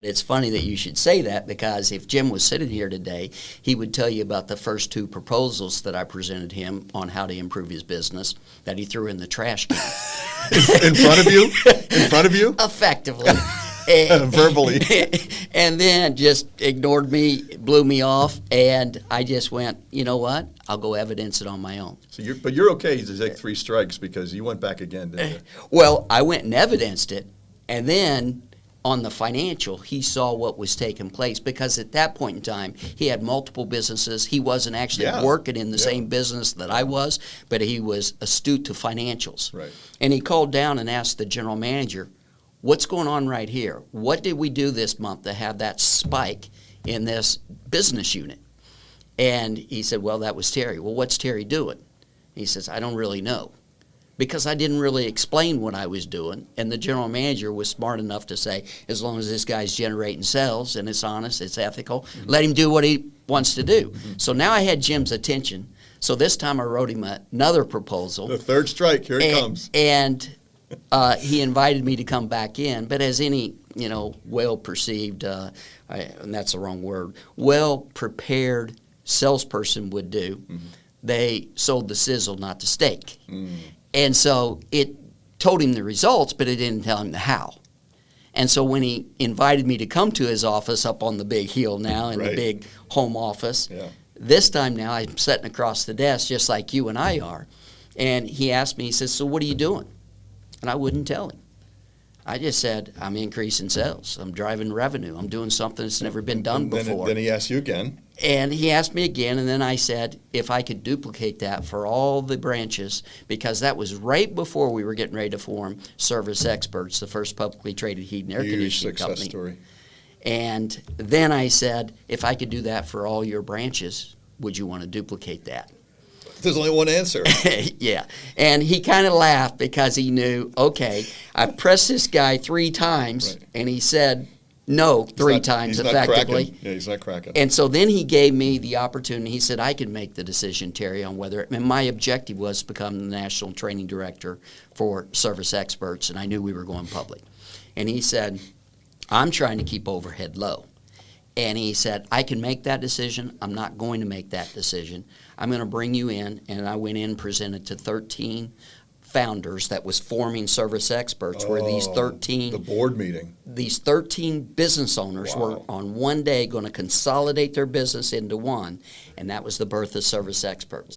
It's funny that you should say that, because if Jim was sitting here today, he would tell you about the first two proposals that I presented him on how to improve his business that he threw in the trash can. In front of you? In front of you? Effectively. And, verbally. And then just ignored me, blew me off, and I just went, you know what? I'll go evidence it on my own. So you're okay to take 3 strikes because you went back again, didn't you? Well, I went and evidenced it, and then on the financial, he saw what was taking place, because at that point in time, he had multiple businesses. He wasn't actually working in the same business that I was, but he was astute to financials. Right. And he called down and asked the general manager, what's going on right here? What did we do this month to have that spike in this business unit? And he said, well, that was Terry. Well, what's Terry doing? He says, I don't really know, because I didn't really explain what I was doing. And the general manager was smart enough to say, as long as this guy's generating sales and it's honest, it's ethical, let him do what he wants to do. So now I had Jim's attention. So this time I wrote him another proposal. The 3rd strike, here it comes. And he invited me to come back in. But as any, well-perceived, and that's the wrong word, well-prepared salesperson would do, they sold the sizzle, not the steak. And so it told him the results, but it didn't tell him the how. And so when he invited me to come to his office up on the big hill now in the big home office, this time now I'm sitting across the desk just like you and I are. And he asked me, he says, so what are you doing? And I wouldn't tell him. I just said, I'm increasing sales. I'm driving revenue. I'm doing something that's never been done before. Then he asked you again. And he asked me again, and then I said if I could duplicate that for all the branches, because that was right before we were getting ready to form Service Experts, the first publicly traded heat and air conditioning company. Story. And then I said, if I could do that for all your branches, would you want to duplicate that? There's only one answer. Yeah. And he kind of laughed, because he knew, okay, I pressed this guy 3 times, and he said no 3 times effectively. Yeah, he's not cracking. And so then he gave me the opportunity. He said I could make the decision, Terry, on whether, and my objective was to become the national training director for Service Experts, and I knew we were going public. And he said, I'm trying to keep overhead low. And he said, I can make that decision. I'm not going to make that decision. I'm going to bring you in. And I went in and presented to 13 founders that was forming Service Experts, where these 13 the board meeting, these 13 business owners were on one day going to consolidate their business into one, and that was the birth of Service Experts.